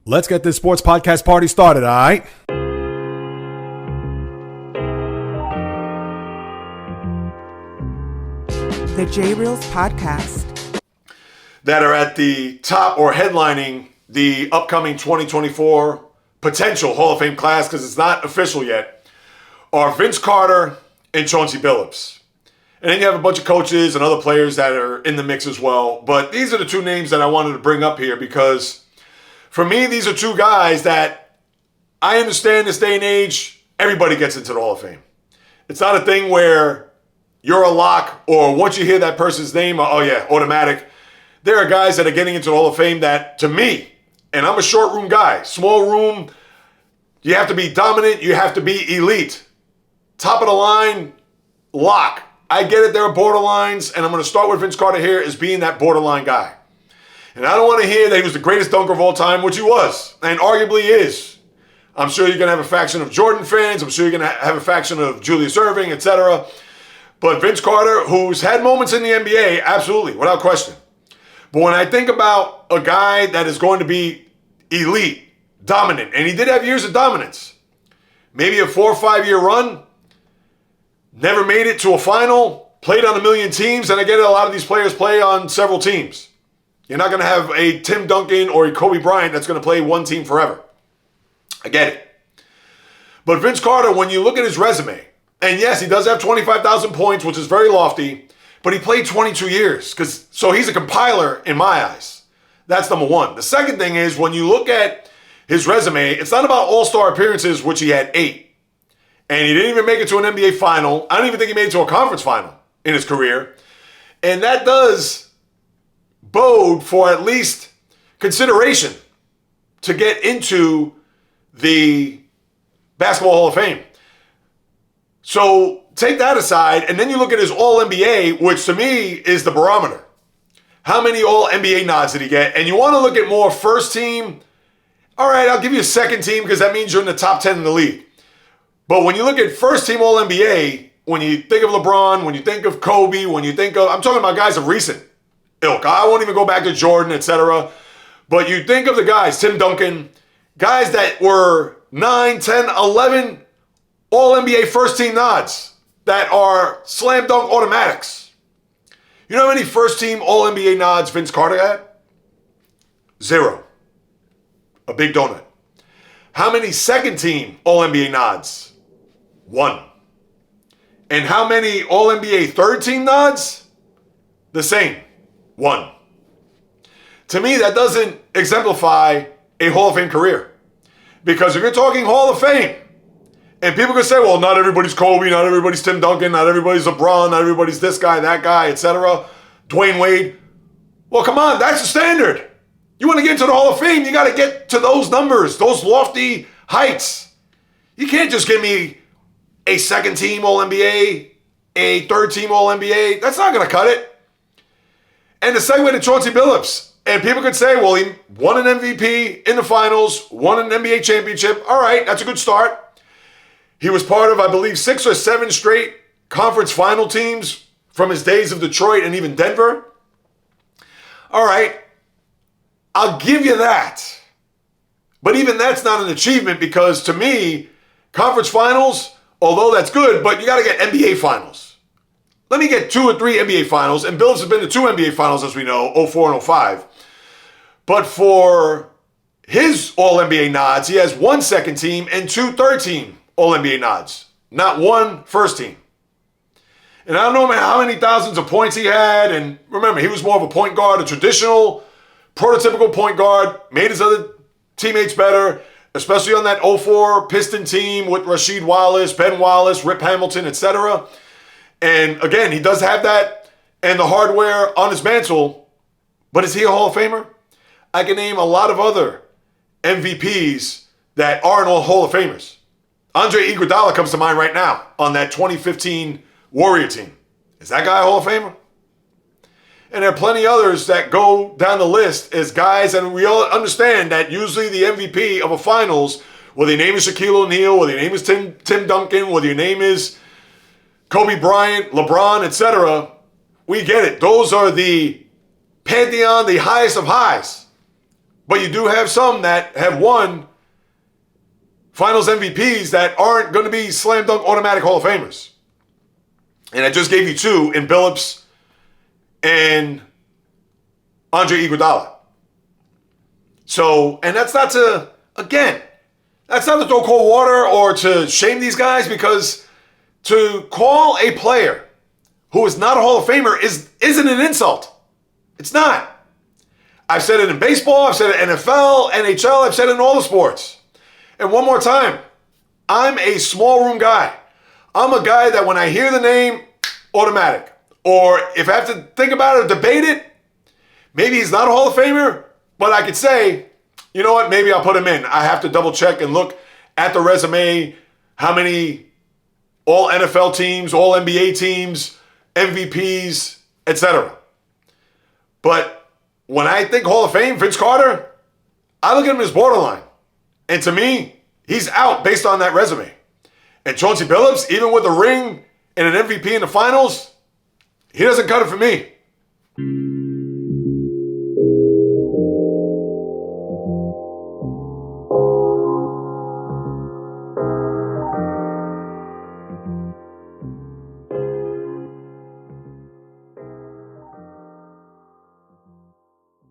Let's get this sports podcast party started, all right? The J Reels Podcast. That are at the top or headlining the upcoming 2024 potential Hall of Fame class, because it's not official yet, are Vince Carter and Chauncey Billups. And then you have a bunch of coaches and other players that are in the mix as well. But these are the two names that I wanted to bring up here because for me, these are two guys that I understand this day and age, everybody gets into the Hall of Fame. It's not a thing where you're a lock or once you hear that person's name, oh yeah, automatic. There are guys that are getting into the Hall of Fame that, to me, and I'm a short room guy, small room, you have to be dominant, you have to be elite. Top of the line, lock. I get it, there are borderlines, and I'm going to start with Vince Carter here as being that borderline guy. And I don't want to hear that he was the greatest dunker of all time, which he was, and arguably is. I'm sure you're going to have a faction of Jordan fans. I'm sure you're going to have a faction of Julius Erving, etc. But Vince Carter, who's had moments in the NBA, absolutely, without question. But when I think about a guy that is going to be elite, dominant, and he did have years of dominance, maybe a 4 or 5 year run, never made it to a final, played on a million teams, and I get it, a lot of these players play on several teams. You're not going to have a Tim Duncan or a Kobe Bryant that's going to play one team forever. I get it. But Vince Carter, when you look at his resume, and yes, he does have 25,000 points, which is very lofty, but he played 22 years. So he's a compiler in my eyes. That's number one. The second thing is when you look at his resume, it's not about all-star appearances, which he had 8. And he didn't even make it to an NBA final. I don't even think he made it to a conference final in his career. And that does bode for at least consideration to get into the Basketball Hall of Fame. So take that aside, and then you look at his All-NBA, which to me is the barometer. How many All-NBA nods did he get? And you want to look at more first team. All right, I'll give you a second team because that means you're in the top 10 in the league. But when you look at first team All-NBA, when you think of LeBron, when you think of Kobe, when you think of, I'm talking about guys of recent ilk. I won't even go back to Jordan, etc. But you think of the guys, Tim Duncan, guys that were 9, 10, 11 All-NBA first team nods that are slam dunk automatics. You know how many first team All-NBA nods Vince Carter had? 0. A big donut. How many second team All-NBA nods? 1. And how many All-NBA third team nods? The same. 1. To me, that doesn't exemplify a Hall of Fame career. Because if you're talking Hall of Fame, and people can say, well, not everybody's Kobe, not everybody's Tim Duncan, not everybody's LeBron, not everybody's this guy, that guy, etc. Dwayne Wade. Well, come on, that's the standard. You want to get into the Hall of Fame, you got to get to those numbers, those lofty heights. You can't just give me a second team All-NBA, a third team All-NBA. That's not going to cut it. And the segue to Chauncey Billups. And people could say, well, he won an MVP in the finals, won an NBA championship. All right, that's a good start. He was part of, I believe, 6 or 7 straight conference final teams from his days of Detroit and even Denver. All right, I'll give you that. But even that's not an achievement because to me, conference finals, although that's good, but you got to get NBA finals. Let me get 2 or 3 NBA finals, and Billups has been to 2 NBA finals, as we know, 04 and 05. But for his All-NBA nods, he has 1 second team and 2 third team All-NBA nods, not 1 first team. And I don't know how many thousands of points he had, and remember, he was more of a point guard, a traditional, prototypical point guard, made his other teammates better, especially on that 04 Piston team with Rasheed Wallace, Ben Wallace, Rip Hamilton, etc. And again, he does have that and the hardware on his mantle, but is he a Hall of Famer? I can name a lot of other MVPs that aren't all Hall of Famers. Andre Iguodala comes to mind right now on that 2015 Warrior team. Is that guy a Hall of Famer? And there are plenty others that go down the list as guys, and we all understand that usually the MVP of a finals, whether your name is Shaquille O'Neal, whether your name is Tim Duncan, whether your name is Kobe Bryant, LeBron, etc., we get it. Those are the pantheon, the highest of highs. But you do have some that have won Finals MVPs that aren't going to be slam dunk automatic Hall of Famers. And I just gave you two in Billups and Andre Iguodala. So, and that's not to throw cold water or to shame these guys, because to call a player who is not a Hall of Famer isn't an insult. It's not. I've said it in baseball, I've said it in NFL, NHL, I've said it in all the sports. And one more time, I'm a small room guy. I'm a guy that when I hear the name, automatic. Or if I have to think about it or debate it, maybe he's not a Hall of Famer, but I could say, you know what, maybe I'll put him in. I have to double check and look at the resume, how many all NFL teams, all NBA teams, MVPs, etc. But when I think Hall of Fame, Vince Carter, I look at him as borderline. And to me, he's out based on that resume. And Chauncey Billups, even with a ring and an MVP in the finals, he doesn't cut it for me.